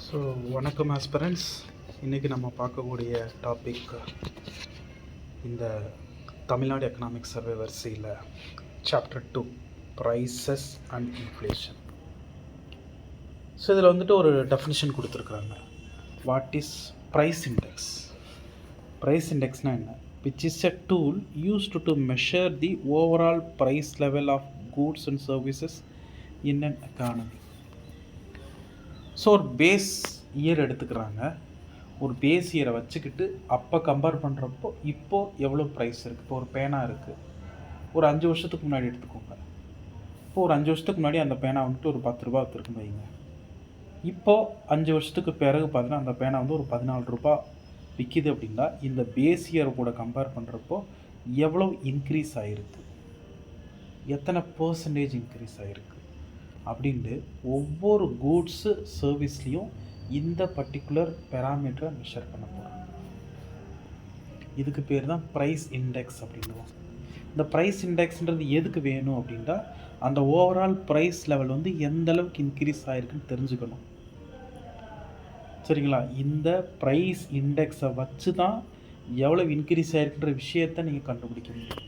So வணக்கம் aspirants. இன்றைக்கி நம்ம பார்க்கக்கூடிய டாபிக் இந்த தமிழ்நாடு எக்கனாமிக் சர்வே வரிசையில் chapter 2 prices and inflation. So இதில் வந்துட்டு ஒரு டெஃபினிஷன் கொடுத்துருக்குறாங்க. What is price index? Price இண்டெக்ஸ்னால் என்ன? Which is a tool used to measure the overall price level of goods and services in an economy. So ஒரு base year எடுத்துக்கிறாங்க. ஒரு base இயரை வச்சுக்கிட்டு அப்போ கம்பேர் பண்ணுறப்போ இப்போது எவ்வளோ ப்ரைஸ் இருக்குது. இப்போ ஒரு பேனா இருக்குது, ஒரு 5 வருஷத்துக்கு முன்னாடி எடுத்துக்கோங்க. இப்போ ஒரு 5 வருஷத்துக்கு முன்னாடி அந்த பேனா வந்துட்டு ஒரு 10 ரூபா விற்றுருக்குன்னு வைங்க. இப்போது 5 வருஷத்துக்கு பிறகு பார்த்தீங்கன்னா அந்த பேனா வந்து ஒரு 14 ரூபா விற்கிது அப்படின்னா இந்த பேஸ் இயர் கூட கம்பேர் பண்ணுறப்போ எவ்வளோ இன்க்ரீஸ் ஆகிருக்கு, எத்தனை பர்சன்டேஜ் இன்க்ரீஸ் ஆகிருக்கு அப்படின்ட்டு ஒவ்வொரு கூட்ஸு சர்வீஸ்லேயும் இந்த பர்டிகுலர் பேராமீட்டரை மெஷர் பண்ண போகிறோம். இதுக்கு பேர் தான் ப்ரைஸ் இண்டெக்ஸ் அப்படின்னுவோம். இந்த ப்ரைஸ் இண்டெக்ஸ்ன்றது எதுக்கு வேணும் அப்படின்னா அந்த ஓவரால் ப்ரைஸ் லெவல் வந்து எந்த அளவுக்கு இன்க்ரீஸ் ஆகிருக்குன்னு தெரிஞ்சுக்கணும். சரிங்களா? இந்த ப்ரைஸ் இண்டெக்ஸை வச்சு தான் எவ்வளோ இன்க்ரீஸ் ஆகிருக்குன்ற விஷயத்தை நீங்கள் கண்டுபிடிக்க முடியும்.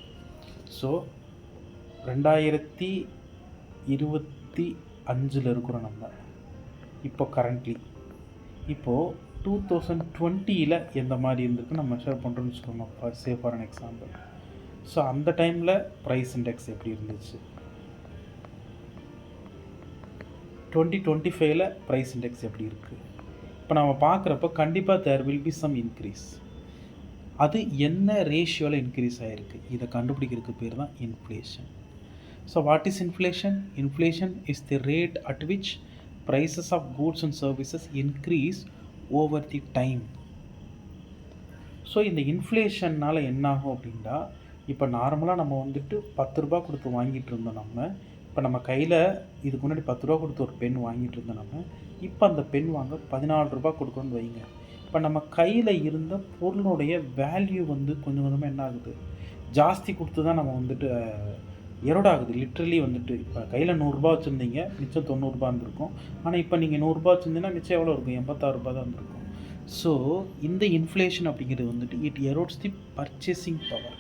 ஸோ 2025 இருக்கிறோம் நம்ம. இப்போ கரண்ட்லி இப்போது 2020 எந்த மாதிரி இருந்திருக்கு நம்ம மெஷர் பண்ணுறோன்னு வச்சுக்கோங்க. For an example. ஸோ அந்த டைமில் ப்ரைஸ் இண்டெக்ஸ் எப்படி இருந்துச்சு, 2025 ப்ரைஸ் இண்டெக்ஸ் எப்படி இருக்குது. இப்போ நம்ம பார்க்குறப்போ கண்டிப்பாக there will be some increase. அது என்ன ரேஷியோவில் இன்க்ரீஸ் ஆகிருக்கு இதை கண்டுபிடிக்கிறதுக்கு பேர் தான் inflation. So what is inflation? Inflation is the rate at which prices of goods and services increase over the time. So இந்த இன்ஃப்ளேஷன்னால் என்ன ஆகும் அப்படின்னா இப்போ நார்மலாக நம்ம வந்துட்டு 10 ரூபா கொடுத்து வாங்கிட்டு இருந்தோம். இப்போ நம்ம கையில் இதுக்கு முன்னாடி 10 ரூபா கொடுத்து ஒரு பென் வாங்கிட்டு இருந்தோம். இப்போ அந்த பென் வாங்க 14 ரூபா கொடுக்கணும்னு வைங்க. இப்போ நம்ம கையில் இருந்த பொருளுடைய வேல்யூ வந்து கொஞ்சம் கொஞ்சமாக என்ன ஆகுது, ஜாஸ்தி கொடுத்து தான் நம்ம வந்துட்டு எரோட் ஆகுது. லிட்ரலி வந்துட்டு இப்போ கையில் 100 ரூபா வச்சுருந்தீங்க, மிச்சம் 90 ரூபா இருந்திருக்கும். ஆனால் இப்போ நீங்கள் 100 ரூபா வச்சுருந்தீங்கன்னா மிச்சம் எவ்வளோ இருக்கும், 86 ரூபா தான் இருந்திருக்கும். ஸோ இந்த இன்ஃப்ளேஷன் அப்படிங்கிறது வந்துட்டு it erodes the purchasing power.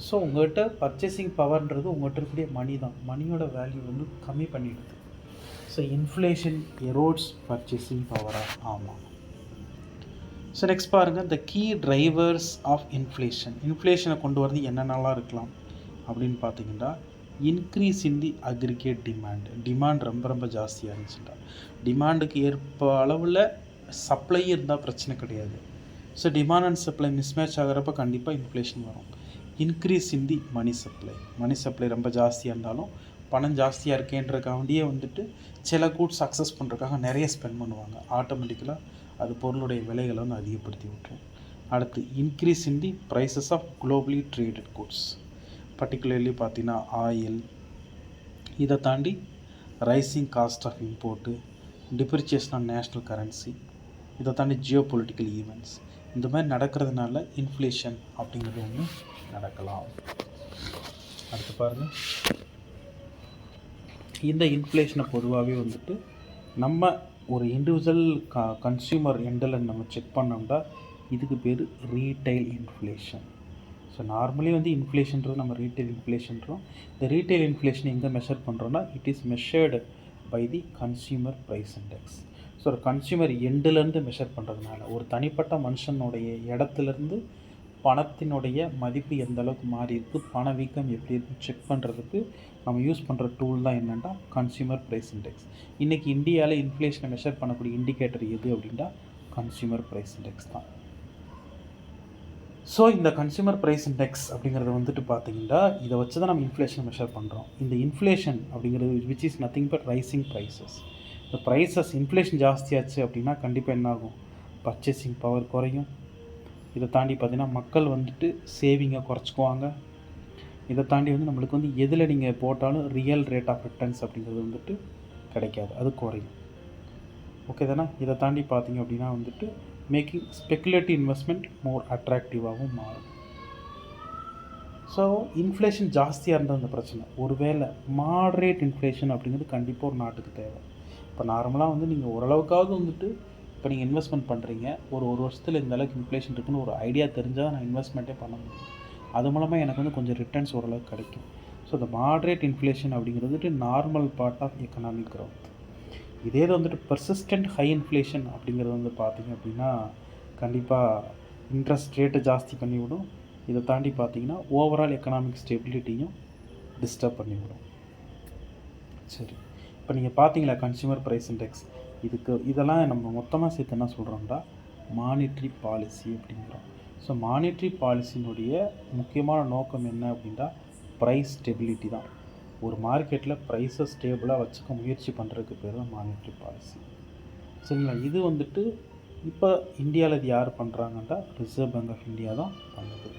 So உங்கள்கிட்ட பர்ச்சேசிங் பவர்ன்றது உங்கள்கிட்ட இருக்கக்கூடிய மணி தான், மணியோட வேல்யூ வந்து கம்மி பண்ணிடுது. ஸோ இன்ஃப்ளேஷன் எரோட்ஸ் பர்ச்சேசிங் பவராக. ஆமாம். ஸோ நெக்ஸ்ட் பாருங்கள், the key drivers of inflation. இன்ஃப்ளேஷனை கொண்டு வரது என்னென்னலாம் இருக்கலாம் அப்படின்னு பார்த்தீங்கன்னா, increase in the aggregate demand ரொம்ப ஜாஸ்தியாக இருந்துச்சுட்டா. டிமாண்டுக்கு ஏற்ப அளவில் சப்ளை இருந்தால் பிரச்சனை கிடையாது. So demand and supply mismatch ஆகிறப்ப கண்டிப்பாக இன்ஃப்ளேஷன் வரும். Increase in the money supply ரொம்ப ஜாஸ்தியாக இருந்தாலும் பணம் ஜாஸ்தியாக இருக்கேன்றக்காண்டியே வந்துட்டு சில கூட்ஸ் சக்ஸஸ் பண்ணுறதுக்காக நிறைய ஸ்பெண்ட் பண்ணுவாங்க. ஆட்டோமேட்டிக்கலாக அது பொருளுடைய விலைகளை வந்து அதிகப்படுத்தி விட்டுரும். அடுத்து increase in the prices of globally traded goods, particularly பார்த்தீங்கன்னா ஆயில். இதை தாண்டி rising cost of import, depreciation of national currency, இதை தாண்டி ஜியோ பொலிட்டிக்கல் ஈவெண்ட்ஸ். இந்த மாதிரி நடக்கிறதுனால இன்ஃப்ளேஷன் அப்படிங்கிறது ஒன்று நடக்கலாம். அடுத்து பாருங்கள், இந்த இன்ஃப்ளேஷனை பொதுவாகவே வந்துட்டு நம்ம ஒரு இண்டிவிஜுவல் கன்சியூமர் எண்டில் நம்ம செக் பண்ணோம்னா இதுக்கு பேர் ரீட்டைல் இன்ஃப்ளேஷன். ஸோ நார்மலி வந்து இன்ஃப்ளேஷன்றது நம்ம ரீட்டைல் இன்ஃப்ளேஷன்றோம். இந்த ரீட்டைல் இன்ஃப்ளேஷன் எங்கே மெஷர் பண்ணுறோன்னா it is measured by the consumer price index. So ஒரு கன்சியூமர் எண்டுலேருந்து மெஷர் பண்ணுறதுனால ஒரு தனிப்பட்ட மனுஷனுடைய இடத்துலேருந்து பணத்தினுடைய மதிப்பு எந்த அளவுக்கு மாறி இருக்குது, பணவீக்கம் எப்படி இருக்குன்னு செக் பண்ணுறதுக்கு நம்ம யூஸ் பண்ணுற டூல் தான் என்னென்னா கன்சியூமர் ப்ரைஸ் இண்டெக்ஸ். இன்றைக்கி இந்தியாவில் இன்ஃப்ளேஷனை மெஷர் பண்ணக்கூடிய இண்டிகேட்டர் எது அப்படின்னா கன்சியூமர் ப்ரைஸ் இண்டெக்ஸ் தான். ஸோ இந்த கன்சியூமர் ப்ரைஸ் இண்டெக்ஸ் அப்படிங்கிறது வந்துட்டு பார்த்தீங்கன்னா இதை வச்சு தான் நம்ம இன்ஃப்ளேஷனை மெஷர் பண்ணுறோம். இந்த இன்ஃப்ளேஷன் அப்படிங்கிறது which is nothing but rising prices. இந்த ப்ரைஸஸ் இன்ஃப்ளேஷன் ஜாஸ்தியாச்சு அப்படின்னா கண்டிப்பாக என்ன ஆகும், பர்ச்சேசிங் பவர் குறையும். இதை தாண்டி பார்த்திங்கன்னா மக்கள் வந்துட்டு சேவிங்கை குறைச்சிக்குவாங்க. இதை தாண்டி வந்து நம்மளுக்கு வந்து எதில் நீங்கள் போட்டாலும் ரியல் ரேட் ஆஃப் ரிட்டர்ன்ஸ் அப்படிங்கிறது வந்துட்டு கிடைக்காது, அது குறையும். ஓகே தானே? இதை தாண்டி பார்த்திங்க அப்படின்னா வந்துட்டு மேக்கிங் ஸ்பெக்குலேட்டிவ் இன்வெஸ்ட்மெண்ட் மோர் அட்ராக்டிவாகவும் மாறும். ஸோ இன்ஃப்ளேஷன் ஜாஸ்தியாக இருந்தால் அந்த பிரச்சனை. ஒருவேளை மாட்ரேட் இன்ஃப்ளேஷன் அப்படிங்கிறது கண்டிப்பாக ஒரு நாட்டுக்கு தேவை. இப்போ நார்மலாக வந்து நீங்கள் ஓரளவுக்காவது வந்துட்டு இப்போ நீங்கள் இன்வெஸ்ட்மெண்ட் பண்ணுறீங்க, ஒரு வருஷத்தில் இந்த அளவுக்கு இன்ஃப்ளேஷன் இருக்குன்னு ஒரு ஐடியா தெரிஞ்சால் நான் இன்வெஸ்ட்மெண்ட்டே பண்ண முடியும். அது மூலமாக எனக்கு வந்து கொஞ்சம் ரிட்டர்ன்ஸ் ஓரளவுக்கு கிடைக்கும். ஸோ இந்த மாட்ரேட் இன்ஃப்ளேஷன் அப்படிங்கிறது வந்துட்டு normal part of economic growth. இதே இது வந்துட்டு பர்சிஸ்டன்ட் ஹை இன்ஃப்ளேஷன் அப்படிங்கிறது வந்து பார்த்திங்க அப்படின்னா கண்டிப்பாக இன்ட்ரெஸ்ட் ரேட்டை ஜாஸ்தி பண்ணிவிடும். இதை தாண்டி பார்த்திங்கன்னா ஓவரால் எக்கனாமிக் ஸ்டெபிலிட்டியும் டிஸ்டர்ப் பண்ணிவிடும். சரி, இப்போ நீங்கள் பார்த்தீங்களா கன்சியூமர் ப்ரைஸ் இண்டெக்ஸ், இதெல்லாம் நம்ம மொத்தமாக சேர்த்து என்ன சொல்கிறோம்னா மானிட்ரி பாலிசி அப்படிங்கிறோம். ஸோ மானிட்ரி பாலிசியினுடைய முக்கியமான நோக்கம் என்ன அப்படின்னா ப்ரைஸ் ஸ்டெபிலிட்டி தான். ஒரு மார்க்கெட்டில் ப்ரைஸை ஸ்டேபிளாக வச்சுக்க முயற்சி பண்ணுறதுக்கு பேர் தான் மானிட்ரி பாலிசி. சரிங்களா? இது வந்துட்டு இப்போ இந்தியாவில் இது யார் பண்ணுறாங்கன்னா ரிசர்வ் பேங்க் ஆஃப் இந்தியா தான் பண்ணுது.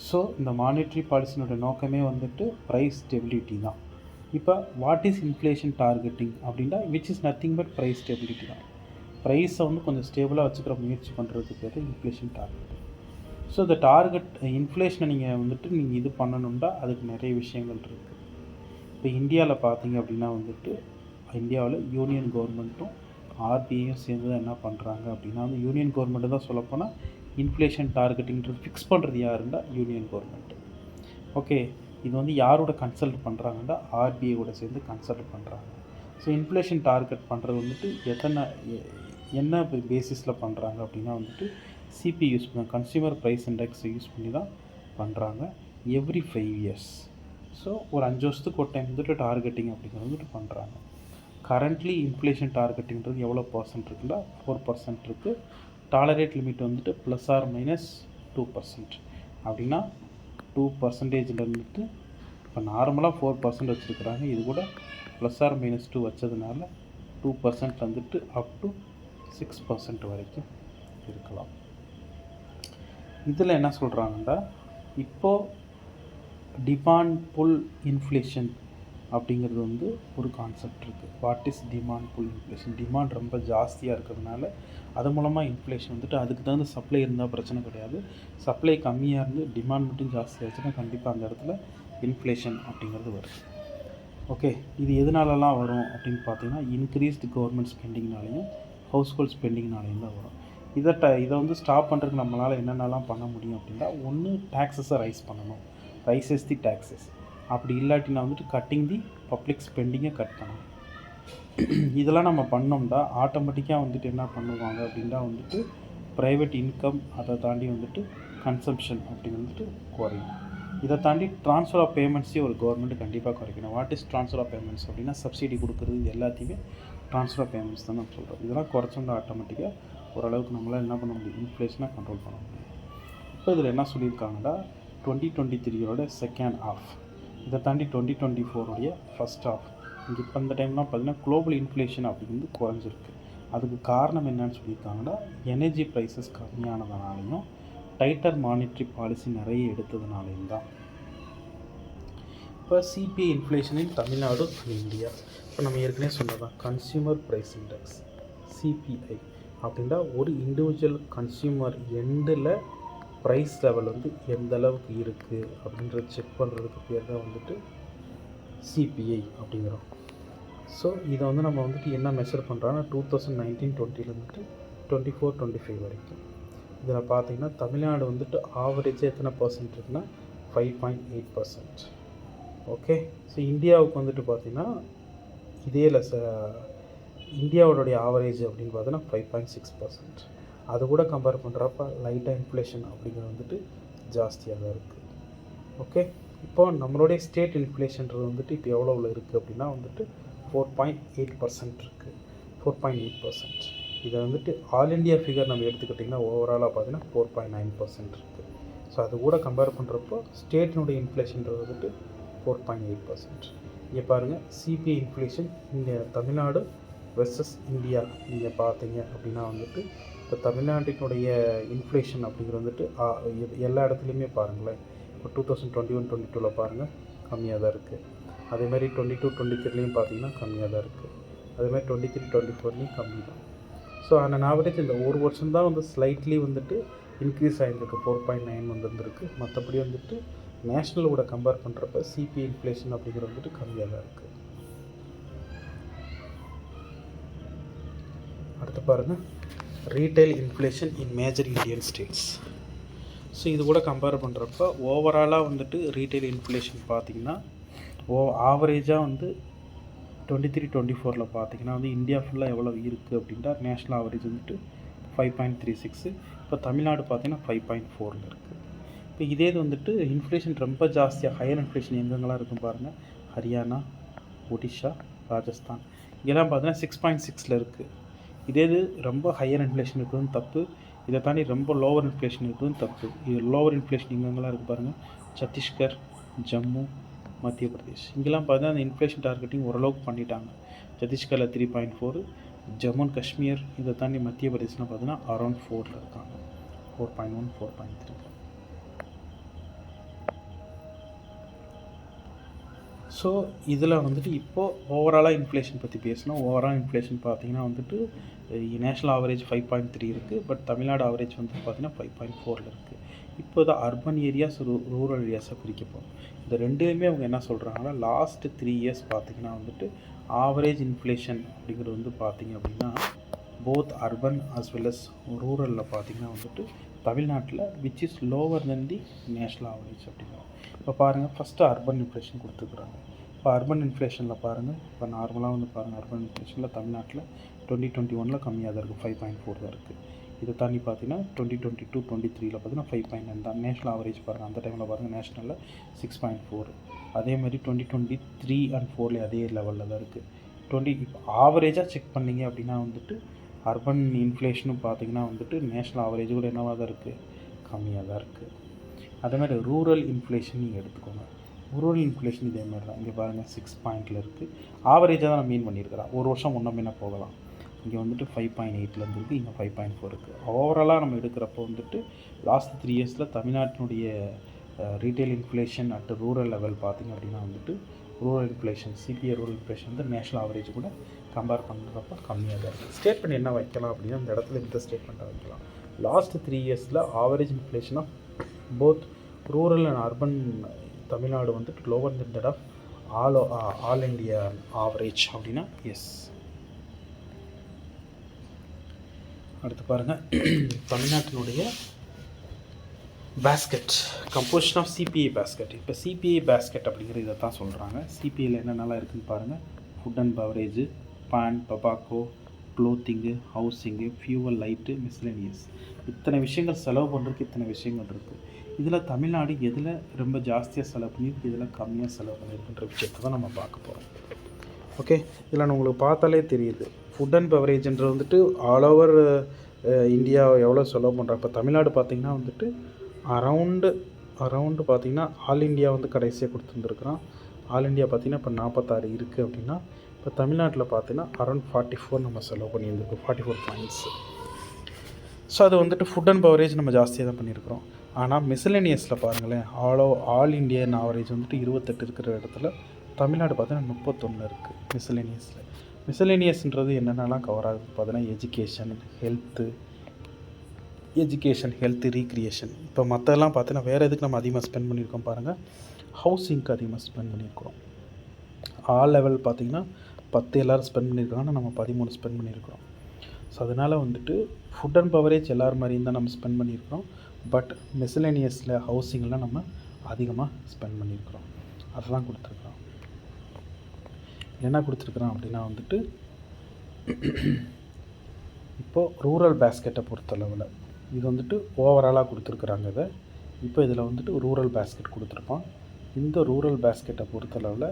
ஸோ இந்த மானிட்ரி பாலிசியினுடைய நோக்கமே வந்துட்டு ப்ரைஸ் ஸ்டெபிலிட்டி தான். இப்போ வாட் இஸ் இன்ஃப்ளேஷன் டார்கெட்டிங் அப்படின்னா which is nothing but price stability தான். ப்ரைஸை வந்து கொஞ்சம் ஸ்டேபிளாக வச்சுக்கிற முயற்சி பண்ணுறதுக்கு பேர் இன்ஃப்ளேஷன் டார்கெட்டிங். ஸோ இந்த டார்கெட் இன்ஃப்ளேஷனை நீங்கள் வந்துட்டு நீங்கள் இது பண்ணணுன்னா அதுக்கு நிறைய விஷயங்கள் இருக்குது. இப்போ இந்தியாவில் பார்த்தீங்க அப்படின்னா வந்துட்டு இந்தியாவில் யூனியன் கவர்மெண்ட்டும் ஆர்பிஐயும் சேர்ந்து தான் என்ன பண்ணுறாங்க அப்படின்னா வந்து யூனியன் கவர்மெண்ட்டு தான் சொல்லப்போனால் இன்ஃப்ளேஷன் டார்கெட்டிங்கிறது ஃபிக்ஸ் பண்ணுறது யாருன்னா யூனியன் கவர்மெண்ட்டு. ஓகே, இது வந்து யாரோட கன்சல்ட் பண்ணுறாங்கன்னா ஆர்பிஐயோட சேர்ந்து கன்சல்ட் பண்ணுறாங்க. ஸோ இன்ஃப்ளேஷன் டார்கெட் பண்ணுறது வந்துட்டு என்ன பேசிஸில் பண்ணுறாங்க அப்படின்னா வந்துட்டு சிபி யூஸ் பண்ண கன்சியூமர் ப்ரைஸ் இண்டெக்ஸை யூஸ் பண்ணி தான் பண்ணுறாங்க எவ்ரி 5 இயர்ஸ். ஸோ ஒரு 5 வருஷத்துக்கு ஒரு டைம் வந்துட்டு டார்கெட்டிங் அப்படிங்கிறது வந்துட்டு பண்ணுறாங்க. கரண்ட்லி இன்ஃப்ளேஷன் டார்கெட்டிங்கிறது எவ்வளோ பர்சன்ட் இருக்குன்னா 4% இருக்குது. டாலரேட் லிமிட் வந்துட்டு ±2%. அப்படின்னா 2% இருந்துட்டு இப்போ நார்மலாக 4% வச்சுருக்குறாங்க. இது கூட ±2 வச்சதுனால 2% வந்துட்டு அப் டு 6% வரைக்கும் இருக்கலாம். இதில் என்ன சொல்கிறாங்கன்னா இப்போது டிமாண்ட் புல் இன்ஃப்ளேஷன் அப்படிங்கிறது வந்து ஒரு கான்செப்ட் இருக்குது. What is demand pull inflation? Demand ரொம்ப ஜாஸ்தியாக இருக்கிறதுனால அது மூலமாக இன்ஃப்ளேஷன் வந்துட்டு அதுக்கு தகுந்த சப்ளை இருந்தால் பிரச்சனை கிடையாது. சப்ளை கம்மியாக இருந்து டிமாண்ட் மட்டும் ஜாஸ்தியாச்சுன்னா கண்டிப்பாக அந்த இடத்துல இன்ஃப்ளேஷன் அப்படிங்கிறது வருது. ஓகே, இது எதனாலலாம் வரும் அப்படின்னு பார்த்தீங்கன்னா இன்க்ரீஸ்டு கவர்மெண்ட் ஸ்பெண்டிங்னாலையும் ஹவுஸ் ஹோல்ட் ஸ்பெண்டிங்னாலையும் தான் வரும். இதை வந்து ஸ்டாப் பண்ணுறதுக்கு நம்மளால் என்னென்னலாம் பண்ண முடியும் அப்படின்னா ஒன்று டேக்ஸஸை ரைஸ் பண்ணணும், ரைசஸ் தி டேக்ஸஸ். அப்படி இல்லாட்டினா வந்துட்டு கட்டிங் தி பப்ளிக் ஸ்பெண்டிங்கை கட் பண்ணணும். இதெல்லாம் நம்ம பண்ணோம்னா ஆட்டோமேட்டிக்காக வந்துட்டு என்ன பண்ணுவாங்க அப்படின்னா வந்துட்டு ப்ரைவேட் இன்கம் அதை தாண்டி வந்துட்டு கன்சம்ஷன் அப்படின்னு வந்துட்டு குறையும். இதை தாண்டி ட்ரான்ஸ்ஃபர் ஆஃப் பேமெண்ட்ஸையும் ஒரு கவர்மெண்ட்டு கண்டிப்பாக குறைக்கணும். What is transfer of payments அப்படின்னா சப்சிடி கொடுக்குறது இது எல்லாத்தையுமே ட்ரான்ஸ்ஃபர் ஆஃப் பேமெண்ட்ஸ் தான் நம்ம சொல்கிறோம். இதெல்லாம் குறைச்சோம்னா ஆட்டோமேட்டிக்காக ஓரளவுக்கு நம்மளால் என்ன பண்ண முடியும், இன்ஃப்ளேஷனை கண்ட்ரோல் பண்ண முடியும். இப்போ இதில் என்ன சொல்லியிருக்காங்கன்னா 2023 செகண்ட் ஹாஃப், இதை தாண்டி 2024 ஃபஸ்ட் ஹாஃப். இங்கே இப்போ இந்த டைம்லாம் பார்த்திங்கன்னா குளோபல் இன்ஃப்ளேஷன் அப்படிங்கிறது குறைஞ்சிருக்கு. அதுக்கு காரணம் என்னன்னு சொல்லியிருக்காங்கன்னா எனர்ஜி ப்ரைஸஸ் கம்மியானதுனாலையும் டைட்டர் மானிட்ரி பாலிசி நிறைய எடுத்ததுனாலையும் தான். இப்போ CPI inflation in Tamil Nadu India, இப்போ நம்ம ஏற்கனவே சொன்னதான் கன்சியூமர் ப்ரைஸ் இண்டெக்ஸ் சிபிஐ அப்படின்னா ஒரு இண்டிவிஜுவல் கன்சியூமர் எண்டில் ப்ரைஸ் லெவல் வந்து எந்த அளவுக்கு இருக்குது அப்படின்றத செக் பண்ணுறதுக்கு பேர் தான் வந்துட்டு சிபிஐ அப்படிங்கிறோம். ஸோ இதை வந்து நம்ம வந்துட்டு என்ன மெஷர் பண்ணுறோன்னா 2019-20 24-25 வரைக்கும். இதில் பார்த்திங்கன்னா தமிழ்நாடு வந்துட்டு ஆவரேஜாக எத்தனை பர்சன்ட் இருக்குன்னா 5.8%. ஓகே, ஸோ இந்தியாவுக்கு வந்துட்டு பார்த்திங்கன்னா இதே இந்தியாவோடைய ஆவரேஜ் அப்படின்னு பார்த்தீங்கன்னா 5.6%. அது கூட கம்பேர் பண்ணுறப்ப லைட்டாக இன்ஃப்ளேஷன் அப்படிங்கிறது வந்துட்டு ஜாஸ்தியாக தான் இருக்குது. ஓகே, இப்போ நம்மளுடைய ஸ்டேட் இன்ஃப்ளேஷன்றது வந்துட்டு இப்போ எவ்வளோ இருக்குது அப்படின்னா வந்துட்டு 4.8% இருக்குது. 4.8%. இதை வந்துட்டு ஆல் இண்டியா ஃபிகர் நம்ம எடுத்துக்கிட்டிங்கன்னா ஓவராலாக பார்த்தீங்கன்னா 4.9% இருக்குது. ஸோ அது கூட கம்பேர் பண்ணுறப்போ ஸ்டேட்டினுடைய இன்ஃப்ளேஷன்றது வந்துட்டு 4.8%. இங்கே பாருங்கள் சிபிஐ இன்ஃப்ளேஷன் இங்கே தமிழ்நாடு வெர்சஸ் இந்தியா நீங்கள் பார்த்தீங்க அப்படின்னா வந்துட்டு இப்போ தமிழ்நாட்டினுடைய இன்ஃப்ளேஷன் அப்படிங்கிறது வந்துட்டு எல்லா இடத்துலையுமே பாருங்களேன். இப்போ 2021-22 பாருங்கள் கம்மியாக தான் இருக்குது. அதேமாதிரி 22-23 பார்த்தீங்கன்னா கம்மியாக தான் இருக்குது. அதேமாதிரி 23-24 கம்மி தான். ஸோ அந்த ஆவரேஜ் இந்த ஒரு வருஷம் தான் வந்து ஸ்லைட்லி வந்துட்டு இன்க்ரீஸ் ஆகிருக்கு, 4.9 வந்துருக்கு. மற்றபடி வந்துட்டு நேஷ்னலோட கம்பேர் பண்ணுறப்ப சிபிஐ இன்ஃப்ளேஷன் அப்படிங்கிறது வந்துட்டு கம்மியாக தான் இருக்குது. அடுத்து பாருங்கள், ரீட்டைல் இன்ஃப்ளேஷன் இன் மேஜர் இந்தியன் ஸ்டேட்ஸ். ஸோ இது கூட கம்பேர் பண்ணுறப்ப ஓவராலாக வந்துட்டு ரீட்டைல் இன்ஃப்ளேஷன் பார்த்திங்கன்னா ஆவரேஜாக வந்து 23-24 பார்த்திங்கன்னா வந்து இந்தியா ஃபுல்லாக எவ்வளோ இருக்குது அப்படின்ட்டா நேஷ்னல் ஆவரேஜ் வந்துட்டு 5.36. இப்போ தமிழ்நாடு பார்த்திங்கன்னா 5.4 இருக்குது. இப்போ இதே இது வந்துட்டு இன்ஃப்ளேஷன் ரொம்ப ஜாஸ்தியாக ஹையர் இன்ஃப்ளேஷன் எங்கெங்கெல்லாம் இருக்கும் பாருங்கள், ஹரியானா, ஒடிஷா, ராஜஸ்தான், இங்கெல்லாம் பார்த்தீங்கன்னா 6.6 இருக்குது. இதே இது ரொம்ப ஹையர் இன்ஃப்ளேஷன் இருக்கிறதும் தப்பு, இதை தாண்டி ரொம்ப லோவர் இன்ஃப்ளேஷன் இருக்கிறதும் தப்பு. இது லோவர் இன்ஃப்ளேஷன் எங்கெங்கெல்லாம் இருக்குது பாருங்கள், சத்தீஸ்கர், ஜம்மு, மத்திய பிரதேஷ். இங்கெல்லாம் பார்த்தீங்கன்னா அந்த இன்ஃப்ளேஷன் டார்கெட்டிங் ஓரளவுக்கு பண்ணிட்டாங்க. சத்தீஸ்கரில் 3.4, ஜம்மு அண்ட் காஷ்மீர், இதை தாண்டி மத்திய பிரதேஷ்லாம் பார்த்தீங்கன்னா அரௌண்ட் 4 இருக்காங்க, 4.1, 4.3. ஸோ இதில் வந்துட்டு இப்போது ஓவராலாக இன்ஃப்ளேஷன் பற்றி பேசணும். ஓவரால் இன்ஃப்ளேஷன் பார்த்திங்கன்னா வந்துட்டு நேஷ்னல் ஆவரேஜ் 5.3 இருக்குது, பட் தமிழ்நாடு ஆவரேஜ் வந்து பார்த்திங்கன்னா 5.4 இருக்குது. இப்போ தான் அர்பன் ஏரியாஸ், ரூரல் ஏரியாஸாக பிரிக்கப்போம். இந்த ரெண்டுலேயுமே அவங்க என்ன சொல்கிறாங்கன்னா, லாஸ்ட்டு 3 இயர்ஸ் பார்த்திங்கன்னா வந்துட்டு ஆவரேஜ் இன்ஃப்ளேஷன் அப்படிங்கிறது வந்து பார்த்திங்க அப்படின்னா both urban as well as ரூரலில் பார்த்திங்கன்னா வந்துட்டு தமிழ்நாட்டில் which is lower than the national average அப்படிங்கிறோம். இப்போ பாருங்கள், ஃபஸ்ட்டு அர்பன் இன்ஃப்ளேஷன் கொடுத்துருக்குறாங்க. இப்போ அர்பன் இன்ஃப்ளேஷனில் பாருங்கள், இப்போ நார்மலாக வந்து பாருங்கள், அர்பன் இன்ஃப்ளேஷனில் தமிழ்நாட்டில் 2021 கம்மியாக தான் இருக்குது, 5.4 தான் இருக்குது. இதை தாண்டி பார்த்தீங்கன்னா 2022-23 பார்த்தீங்கன்னா 5.9 தான். நேஷ்னல் ஆவரேஜ் பாருங்கள், அந்த டைமில் பாருங்கள் நேஷ்னலில் 6.4. அதேமாதிரி 2023 and 4 அதே லெவலில் தான் இருக்குது. இப்போ ஆவரேஜாக செக் பண்ணிங்க அப்படின்னா வந்துட்டு அர்பன் இன்ஃப்ளேஷனும் பார்த்திங்கன்னா வந்துட்டு நேஷ்னல் ஆவரேஜ் கூட என்னவாக தான் இருக்குது, கம்மியாக தான் இருக்குது. அதேமாதிரி ரூரல் இன்ஃப்ளேஷன் நீங்கள் எடுத்துக்கோங்க. ரூரல் இன்ஃப்ளேஷன் இதேமாதிரி தான். இங்கே பாருங்கள் 6 இருக்குது. ஆவரேஜாக தான் நான் மீன் பண்ணியிருக்கிறேன். ஒரு வருஷம் முன்ன போகலாம். இங்கே வந்துட்டு 5.8 இருக்குது, இங்கே 5.4 இருக்குது. ஓவராலாக நம்ம எடுக்கிறப்போ வந்துட்டு லாஸ்ட் 3 இயர்ஸில் தமிழ்நாட்டினுடைய retail inflation at rural level பார்த்திங்க அப்படின்னா வந்துட்டு rural inflation, CBI rural inflation வந்து நேஷ்னல் ஆவரேஜ் கூட கம்பேர் பண்ணுறப்ப கம்மியாக தான் இருக்குது. ஸ்டேட்மெண்ட் என்ன வைக்கலாம் அப்படின்னா அந்த இடத்துல இந்த ஸ்டேட்மெண்ட்டாக வைக்கலாம். லாஸ்ட் 3 இயர்ஸில் average inflation of both rural and urban Tamil Nadu வந்துட்டு lower than that of all India average அப்படின்னா எஸ். அடுத்து பாருங்கள், தமிழ்நாட்டினுடைய basket composition of CPI basket. இப்போ சிபிஐ பேஸ்கெட் அப்படிங்கிற இதை தான் சொல்கிறாங்க. சிபிஐயில் என்னென்னலாம் இருக்குதுன்னு பாருங்கள், food and beverage, paan, tobacco, clothing, housing, fuel, light, miscellaneous. இத்தனை விஷயங்கள் செலவு பண்ணுறதுக்கு இத்தனை விஷயங்கள் இருக்குது. இதில் தமிழ்நாடு எதில் ரொம்ப ஜாஸ்தியாக செலவு பண்ணியிருக்கு, இதில் கம்மியாக செலவு பண்ணியிருக்குன்ற விஷயத்தை தான் நம்ம பார்க்க போகிறோம். ஓகே, இதில் உங்களுக்கு பார்த்தாலே தெரியுது. ஃபுட் அண்ட் பவரேஜ்ன்றது வந்துட்டு ஆல் ஓவர் இந்தியா எவ்வளோ செலவு பண்ணுறோம். இப்போ தமிழ்நாடு பார்த்திங்கன்னா வந்துட்டு அரவுண்டு பார்த்திங்கன்னா ஆல் இண்டியா வந்து கடைசியாக கொடுத்துருந்துருக்குறான். ஆல் இண்டியா பார்த்திங்கன்னா இப்போ 46 இருக்குது அப்படின்னா இப்போ தமிழ்நாட்டில் பார்த்திங்கன்னா அரௌண்ட் 44 நம்ம செலவு பண்ணியிருந்துருக்கோம், 44 பாயிண்ட்ஸ். ஸோ அது வந்துட்டு ஃபுட் அண்ட் பவரேஜ் நம்ம ஜாஸ்தியாக தான் பண்ணியிருக்கிறோம். ஆனால் மிஸ்லேனியஸில் பாருங்களேன், ஆல் இண்டியன் ஆவரேஜ் வந்துட்டு 28 இருக்கிற இடத்துல தமிழ்நாடு பார்த்தீங்கன்னா 31 இருக்குது மிஸ்லேனியஸில். மிஸ்லேனியஸ்ன்றது என்னென்னலாம் கவர் ஆகுது பார்த்தீங்கன்னா எஜுகேஷன், ஹெல்த்து, ரீக்ரியேஷன். இப்போ மற்றெல்லாம் பார்த்தீங்கன்னா வேறு எதுக்கு நம்ம அதிகமாக ஸ்பெண்ட் பண்ணியிருக்கோம் பாருங்கள், ஹவுசிங்க்கு அதிகமாக ஸ்பெண்ட் பண்ணியிருக்கிறோம். ஆல் லெவல் பார்த்திங்கன்னா 10 எல்லோரும் ஸ்பெண்ட் பண்ணியிருக்காங்கன்னா நம்ம 13 ஸ்பெண்ட் பண்ணியிருக்கிறோம். ஸோ அதனால் வந்துட்டு ஃபுட் அண்ட் பவரேஜ் எல்லோரும் மாதிரியும் தான் நம்ம ஸ்பெண்ட் பண்ணியிருக்கிறோம். பட் மிஸ்லேனியஸில் ஹவுசிங்கில் நம்ம அதிகமாக ஸ்பெண்ட் பண்ணியிருக்கிறோம். அதெல்லாம் கொடுத்துருக்குறோம். என்ன கொடுத்துருக்குறோம் அப்படின்னா வந்துட்டு இப்போது ரூரல் பேஸ்கெட்டை பொறுத்தளவில் இது வந்துட்டு ஓவராலாக கொடுத்துருக்குறாங்க. இதை இப்போ இதில் வந்துட்டு ரூரல் பேஸ்கெட் கொடுத்துருப்போம். இந்த ரூரல் பேஸ்கெட்டை பொறுத்தளவில்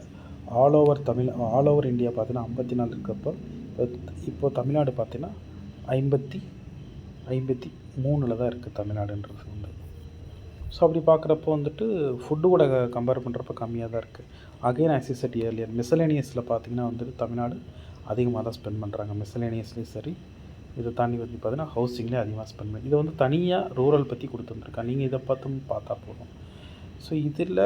ஆல் ஓவர் இந்தியா பார்த்தீங்கன்னா 54 இருக்கப்போ இப்போது தமிழ்நாடு பார்த்தீங்கன்னா 53 தான் இருக்குது தமிழ்நாடுன்றது வந்து. ஸோ அப்படி பார்க்குறப்போ வந்துட்டு ஃபுட்டு கூட கம்பேர் பண்ணுறப்ப கம்மியாக தான் இருக்குது. அகைன் ஆஸ் இ செட் இயர்லியர் மிஸ்லேனியஸில் பார்த்திங்கன்னா வந்துட்டு தமிழ்நாடு அதிகமாக தான் ஸ்பெண்ட் பண்ணுறாங்க. மிஸ்லேனியஸ்லேயும் சரி, இதை தாண்டி வந்து பார்த்தீங்கன்னா ஹவுசிங்லேயே அதிகமாக ஸ்பெண்ட் பண்ணி இதை வந்து தனியாக ரூரல் பற்றி கொடுத்துருந்துருக்காங்க. நீங்கள் இதை பார்த்தா போதும். ஸோ இதில்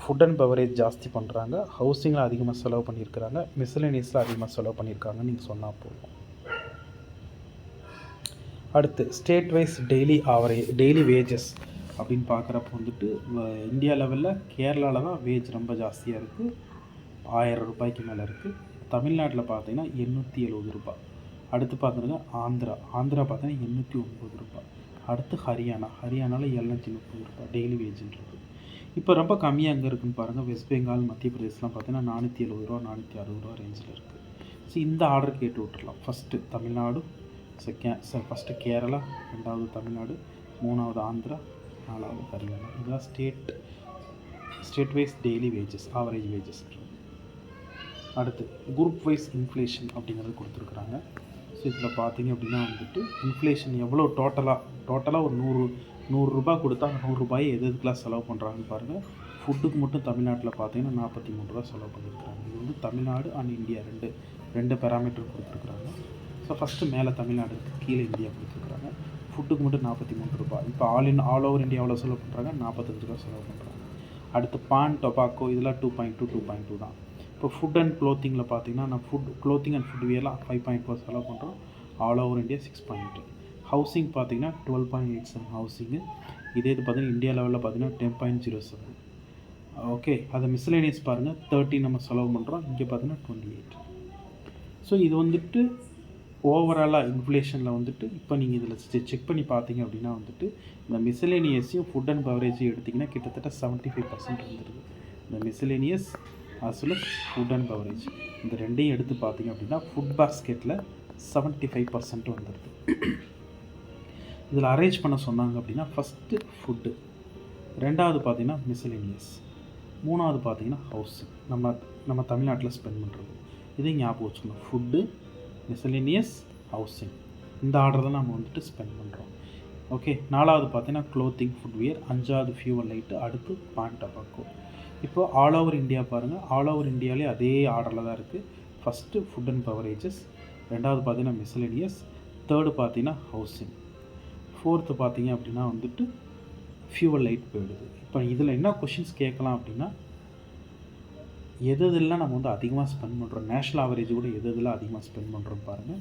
ஃபுட் அண்ட் பவரேஜ் ஜாஸ்தி பண்ணுறாங்க, ஹவுசிங்கில் அதிகமாக செலவு பண்ணியிருக்கிறாங்க, மிஸ்லேனியஸில் அதிகமாக செலவு பண்ணியிருக்காங்கன்னு நீங்கள் சொன்னால் போதும். அடுத்து ஸ்டேட் வைஸ் டெய்லி வேஜஸ் அப்படின்னு பார்க்குறப்ப வந்துட்டு இந்தியா லெவலில் கேரளாவில் தான் வேஜ் ரொம்ப ஜாஸ்தியாக இருக்குது, 1000 ரூபாய்க்கு மேலே இருக்குது. தமிழ்நாட்டில் பார்த்தீங்கன்னா 870 ரூபாய். அடுத்து பார்த்துருங்க ஆந்திரா பார்த்தீங்கன்னா 809 ரூபாய். அடுத்து ஹரியானாவில் 730 ரூபாய் டெய்லி வேஜ்ன்றது. இப்போ ரொம்ப கம்மியாக எங்கே இருக்குதுன்னு பாருங்கள். வெஸ்ட் பெங்கால், மத்திய பிரதேஷ்லாம் பார்த்தீங்கன்னா 470 ரூபா 460 ரூபா ரேஞ்சில் இருக்குது. ஸோ இந்த ஆர்டர் கேட்டு விட்டுறலாம். ஃபஸ்ட்டு தமிழ்நாடு, ஃபஸ்ட்டு கேரளா, 2வது தமிழ்நாடு, 3வது ஆந்திரா, 4வது ஹரியானா. இதுதான் state wise daily wages, average wages. அடுத்து குரூப் வைஸ் இன்ஃப்ளேஷன் அப்படிங்கிறது கொடுத்துருக்குறாங்க. ஸோ இதில் பார்த்தீங்க அப்படின்னா வந்துட்டு இன்ஃப்ளேஷன் எவ்வளோ டோட்டலாக ஒரு 100 ரூபா கொடுத்தா அந்த 100 ரூபாயை எதுக்கெலாம் செலவு பண்ணுறாங்கன்னு பாருங்கள். ஃபுட்டுக்கு மட்டும் தமிழ்நாட்டில் பார்த்தீங்கன்னா 43 ரூபா செலவு பண்ணியிருக்கிறாங்க. இது வந்து தமிழ்நாடு அண்ட் இந்தியா ரெண்டு பேராமீட்டர் கொடுத்துருக்குறாங்க. ஸோ ஃபஸ்ட்டு மேலே தமிழ்நாடு இருக்குது, கீழே இந்தியா கொடுத்துருக்குறாங்க. ஃபுட்டுக்கு மட்டும் 43 ரூபா. இப்போ ஆல் ஓவர் இந்தியா எவ்வளோ செலவு பண்ணுறாங்க? 45 ரூபா செலவு பண்ணுறாங்க. அடுத்து பான், டொபாக்கோ இதெல்லாம் 2.2 தான். இப்போ ஃபுட் அண்ட் க்ளோத்திங்கில் பார்த்தீங்கன்னா க்ளோத்திங் அண்ட் ஃபுட் வியர்லாம் 5.4 செலவு பண்ணுறோம். All over India 6. ஹவுசிங் பார்த்தீங்கன்னா 12.87 ஹவுசிங்கு. இது பார்த்தீங்கன்னா இந்தியா லெவலில் பார்த்தீங்கன்னா 10.07. ஓகே, அதை மிஸ்லேனியஸ் பாருங்கள் 30 நம்ம செலவு பண்ணுறோம். இங்கே பார்த்தீங்கன்னா 28. ஸோ இது வந்துட்டு ஓவராலாக இன்ஃப்ளேஷனில் வந்துட்டு இப்போ நீங்கள் இதில் செக் பண்ணி பார்த்தீங்க அப்படின்னா வந்துட்டு இந்த மிஸ்லேனியஸையும் ஃபுட் அண்ட் பவரேஜையும் எடுத்திங்கன்னா கிட்டத்தட்ட 75% வந்துடுது. இந்த miscellaneous as well as food and பவரேஜ் இந்த ரெண்டையும் எடுத்து பார்த்தீங்க அப்படின்னா ஃபுட் பாஸ்கெட்டில் 75% வந்துடுது. இதில் அரேஞ்ச் பண்ண சொன்னாங்க அப்படின்னா ஃபஸ்ட்டு ஃபுட்டு, 2வது பார்த்தீங்கன்னா மிஸ்லேனியஸ், 3வது பார்த்தீங்கன்னா ஹவுசிங். நம்ம தமிழ்நாட்டில் ஸ்பெண்ட் பண்ணுறது இதையும் ஞாபகம் வச்சுக்கணும். ஃபுட்டு, மிஸ்லேனியஸ், ஹவுசிங் இந்த ஆர்டர் தான் நம்ம வந்துட்டு ஸ்பெண்ட் பண்ணுறோம். ஓகே, 4வது பார்த்தீங்கன்னா க்ளோத்திங், ஃபுட்வேர், 5வது ஃபியூவல் லைட்டு, அடுத்து பான், டொபாக்கோ. இப்போது ஆல் ஓவர் இந்தியா பாருங்கள். ஆல் ஓவர் இந்தியாவிலே அதே ஆர்டரில் தான் இருக்குது. ஃபஸ்ட்டு ஃபுட் அண்ட் பவரேஜஸ், 2வது பார்த்தீங்கன்னா மிஸ்லேனியஸ், 3rd பார்த்தீங்கன்னா ஹவுசிங், 4th பார்த்தீங்க அப்படின்னா வந்துட்டு ஃபியூவல் லைட் போயிடுது. இப்போ இதில் என்ன கொஷின்ஸ் கேட்கலாம் அப்படின்னா எதெல்லாம் நம்ம வந்து அதிகமாக ஸ்பெண்ட் பண்ணுறோம், நேஷ்னல் ஆவரேஜ் கூட எதெல்லாம் அதிகமாக ஸ்பெண்ட் பண்ணுறோம் பாருங்கள்.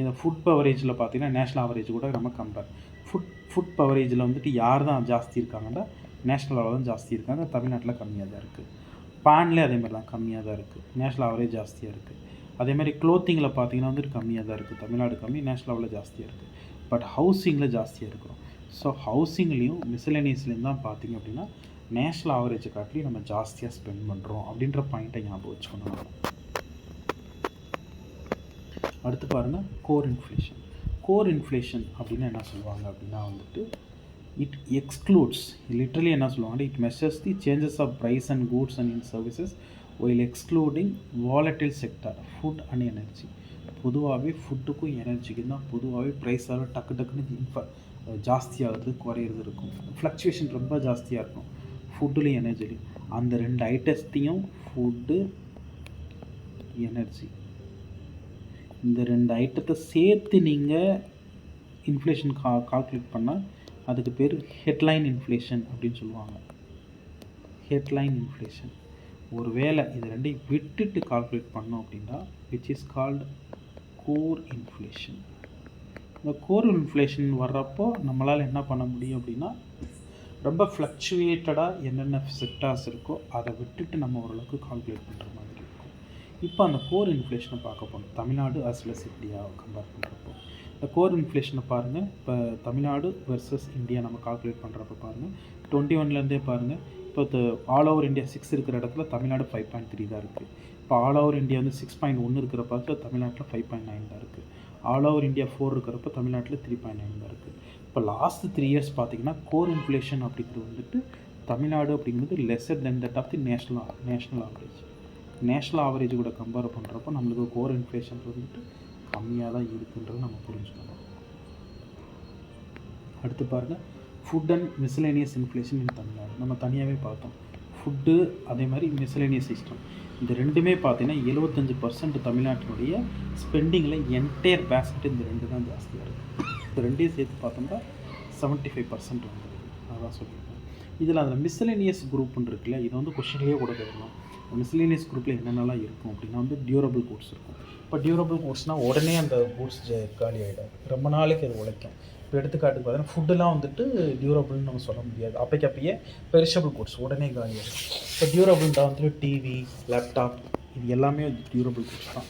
இந்த ஃபுட் பவரேஜில் பார்த்தீங்கன்னா நேஷ்னல் ஆவரேஜ் கூட நம்ம கம்பேர் ஃபுட் பவரேஜில் வந்துட்டு யார் தான் ஜாஸ்தி இருக்காங்கன்னா நேஷ்னல் அளவு தான் ஜாஸ்தி இருக்காங்க, தமிழ்நாட்டில் கம்மியாக தான் இருக்குது. பான்லேயே அதேமாதிரி தான் கம்மியாக தான் இருக்குது, நேஷ்னல் ஆவரேஜ் ஜாஸ்தியாக இருக்குது. அதேமாதிரி க்ளோத்திங்கில் பார்த்தீங்கன்னா வந்துட்டு கம்மியாக தான் இருக்குது, தமிழ்நாடு கம்மி, நேஷ்னல் லெவலில் ஜாஸ்தியாக இருக்குது. பட் ஹவுசிங்கில் ஜாஸ்தியாக இருக்கிறோம். ஸோ ஹவுசிங்லேயும் மிஸ்லேனியஸ்லேயும் தான் பார்த்தீங்க அப்படின்னா நேஷ்னல் ஆவரேஜை காட்டிலையும் நம்ம ஜாஸ்தியாக ஸ்பெண்ட் பண்ணுறோம் அப்படின்ற பாயிண்ட்டை ஞாபகம் வச்சுக்கணும். அடுத்து பாருங்கள் கோர் இன்ஃப்ளேஷன் அப்படின்னா என்ன சொல்லுவாங்க அப்படின்னா வந்துட்டு இட் எக்ஸ்க்ளூட்ஸ், லிட்ரலி என்ன சொல்லுவாங்கன்னா it measures the changes of price and goods and in services while excluding volatile sector food and energy. பொதுவாகவே ஃபுட்டுக்கும் எனர்ஜிக்கும் தான் பொதுவாகவே ப்ரைஸால் டக்குன்னு ஜாஸ்தியாகிறது குறையிறது இருக்கும். ஃப்ளக்சுவேஷன் ரொம்ப ஜாஸ்தியாக இருக்கும் ஃபுட்டுலேயும் எனர்ஜிலையும். அந்த 2 ஐட்டத்தையும் ஃபுட்டு, எனர்ஜி இந்த 2 ஐட்டத்தை சேர்த்து நீங்கள் இன்ஃப்ளேஷன் கால்குலேட் பண்ணால் அதுக்கு பேர் ஹெட்லைன் இன்ஃப்ளேஷன் அப்படின்னு சொல்லுவாங்க. Headline inflation. ஒரு வேளை இது 2ஐயும் விட்டுட்டு கால்குலேட் பண்ணோம் அப்படின்னா which is called core inflation. இந்த கோர் இன்ஃப்ளேஷன் வர்றப்போ நம்மளால் என்ன பண்ண முடியும் அப்படின்னா ரொம்ப ஃப்ளக்சுவேட்டடாக என்னென்ன செக்டார்ஸ் இருக்கோ அதை விட்டுட்டு நம்ம ஓரளவுக்கு கால்குலேட் பண்ணுற மாதிரி இருக்கும். இப்போ அந்த கோர் இன்ஃப்ளேஷனை பார்க்க போகணும் தமிழ்நாடு as well as இந்தியாவை கம்பேர் பண்ணுறப்போ. இந்த கோர் இன்ஃப்ளேஷனை பாருங்கள். இப்போ தமிழ்நாடு வெர்சஸ் இந்தியா நம்ம கால்குலேட் பண்ணுறப்ப பாருங்கள் 21லேருந்தே பாருங்கள். இப்போ ஆல் ஓவர் இந்தியா 6 இருக்கிற இடத்துல தமிழ்நாடு 5.3 தான் இருக்குது. இப்போ ஆல் ஓவர் இந்தியா வந்து 6.1 இருக்கிற பார்த்து தமிழ்நாட்டில் 5.9 தான் இருக்குது. ஆல் ஓவர் இந்தியா 4 இருக்கிறப்ப தமிழ்நாட்டில் 3.9 தான் இருக்குது. இப்போ லாஸ்ட் 3 இயர்ஸ் பார்த்தீங்கன்னா கோர் இன்ஃப்ளேஷன் அப்படிங்கிறது வந்துட்டு தமிழ்நாடு அப்படிங்கிறது lesser than that of the national average. National average கூட கம்பேர் பண்ணுறப்போ நம்மளுக்கு கோர் இன்ஃப்ளேஷன் வந்துட்டு கம்மியாக தான் இருக்குன்றது நம்ம புரிஞ்சுக்கணும். அடுத்து பாருங்கள் food and miscellaneous inflation in Tamil Nadu. நம்ம தனியாகவே பார்த்தோம். ஃபுட்டு அதே மாதிரி மிஸ்லேனியஸ் சிஸ்டம் இந்த ரெண்டுமே பார்த்தீங்கன்னா 75% தமிழ்நாட்டினுடைய ஸ்பெண்டிங்கில் என்டையர் பேஸ்கெட் இந்த 2 தான் ஜாஸ்தியாக இருக்குது. இந்த 2ஐயும் சேர்த்து பார்த்தோம்னா 75% வந்துடுது. அதான் சொல்லியிருக்கேன். இதில் அதில் மிஸ்லேனியஸ் குரூப்னு இருக்குல்ல, இதை வந்து கொஷின்லேயே கூட கேட்கலாம். மிஸ்லேனியஸ் குரூப்பில் என்னென்னலாம் இருக்கும் அப்படின்னா வந்து டியூரபிள் கூட்ஸ் இருக்கும். இப்போ டியூரபிள் கூட்ஸ்னால் உடனே அந்த கூட்ஸ் காலி ஆகிடும், ரொம்ப நாளைக்கு அது உழைக்கும். இப்போ எடுத்துக்காட்டுக்கு பார்த்தீங்கன்னா ஃபுட்டுலாம் வந்துட்டு டியூரபிள்னு நம்ம சொல்ல முடியாது. அப்பைக்கப்பயே பெரிஷபிள் கூட்ஸ் உடனே காலி ஆகிடும். இப்போ டியூரபிள்ன்றா வந்துட்டு டிவி, லேப்டாப் இது எல்லாமே டியூரபிள் கூட்ஸ் தான்.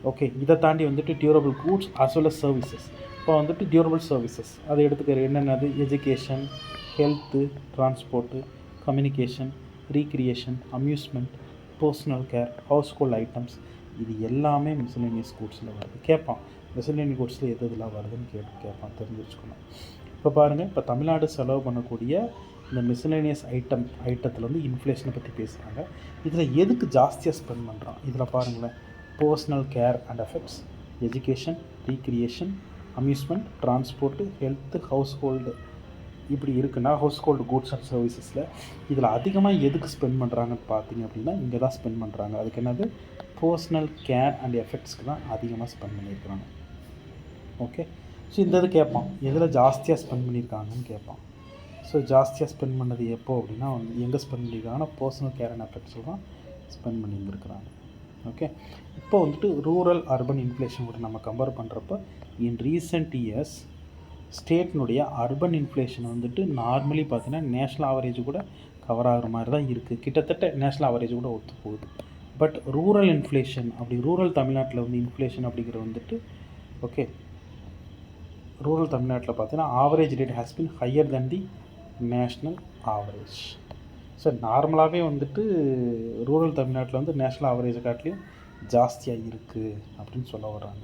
ஓகே, இதை தாண்டி வந்துட்டு durable goods as well as services. இப்போ வந்துட்டு டியூரபிள் சர்வீசஸ் அதை எடுத்துக்கிற என்னென்னது, education, health, transport, communication, recreation, amusement, personal care, household items, இது எல்லாமே மிஸ்செலேனியஸ் கூட்ஸில் வருது. கேட்பான் மிஸ்செலேனியஸ் கூட்ஸில் எது இதெல்லாம் வருதுன்னு கேட்பான், தெரிஞ்சு வச்சுக்கணும். இப்போ பாருங்கள், இப்போ தமிழ்நாடு செலவு பண்ணக்கூடிய இந்த மிஸ்செலேனியஸ் ஐட்டத்தில் வந்து இன்ஃப்ளேஷனை பற்றி பேசுகிறாங்க. இதில் எதுக்கு ஜாஸ்தியாக ஸ்பெண்ட் பண்ணுறான் இதில் பாருங்களேன். Personal care and effects, education, recreation, amusement, transport, health, house hold, இப்படி இருக்குன்னா ஹவுஸ் ஹோல்டு கூட்ஸ் அண்ட் சர்வீசஸில் இதில் அதிகமாக எதுக்கு ஸ்பெண்ட் பண்ணுறாங்கன்னு பார்த்தீங்க அப்படின்னா இங்கே தான் ஸ்பெண்ட் பண்ணுறாங்க. அதுக்கு என்னது, பர்சனல் கேர் அண்ட் எஃபெக்ட்ஸ்க்கு தான் அதிகமாக ஸ்பெண்ட் பண்ணியிருக்கிறாங்க. ஓகே, ஸோ இந்த இது கேட்பான், எதில் ஜாஸ்தியாக ஸ்பெண்ட் பண்ணியிருக்காங்கன்னு கேட்பான். ஸோ ஜாஸ்தியாக ஸ்பெண்ட் பண்ணது எப்போ அப்படின்னா வந்து எங்கே ஸ்பெண்ட் பண்ணியிருக்காங்கன்னா பர்சனல் கேர் அண்ட் எஃபெக்ட்ஸில் தான் ஸ்பெண்ட் பண்ணியிருந்துருக்குறாங்க. ஓகே, இப்போ வந்துட்டு ரூரல் அர்பன் இன்ஃப்ளேஷன் கூட நம்ம கம்பேர் பண்ணுறப்ப இன் ரீசெண்ட் இயர்ஸ் ஸ்டேட்னுடைய அர்பன் இன்ஃப்ளேஷன் வந்துட்டு நார்மலி பார்த்தீங்கன்னா நேஷ்னல் ஆவரேஜ் கூட கவர் ஆகிற மாதிரி தான் இருக்குது. கிட்டத்தட்ட நேஷ்னல் ஆவரேஜ் கூட ஒத்து போகுது. பட் ரூரல் இன்ஃப்ளேஷன் அப்படி ரூரல் தமிழ்நாட்டில் வந்து இன்ஃப்ளேஷன் அப்படிங்கிறது வந்துட்டு ஓகே, ரூரல் தமிழ்நாட்டில் பார்த்தீங்கன்னா average rate has been higher then the national average. So நார்மலாகவே வந்துட்டு ரூரல் தமிழ்நாட்டில் வந்து நேஷ்னல் ஆவரேஜை காட்டிலையும் ஜாஸ்தியாக இருக்குது அப்படின்னு சொல்ல வர்றாங்க.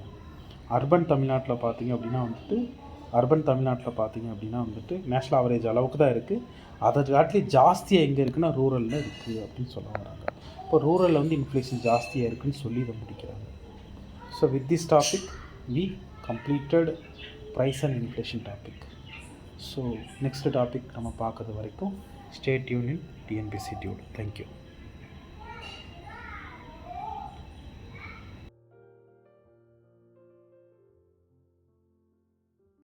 அர்பன் தமிழ்நாட்டில் பார்த்திங்க அப்படின்னா வந்துட்டு நேஷ்னல் ஆவரேஜ் அளவுக்கு தான் இருக்குது. அதை காட்டிலும் ஜாஸ்தியாக எங்கே இருக்குன்னா ரூரலில் இருக்குது அப்படின்னு சொல்ல வராங்க. இப்போ ரூரலில் வந்து இன்ஃப்ளேஷன் ஜாஸ்தியாக இருக்குதுன்னு சொல்லி இதை முடிக்கிறாங்க. So with this topic we completed price and inflation topic. So next topic நம்ம பார்க்குறது வரைக்கும் stay tune in TNPSC dude. Thank you.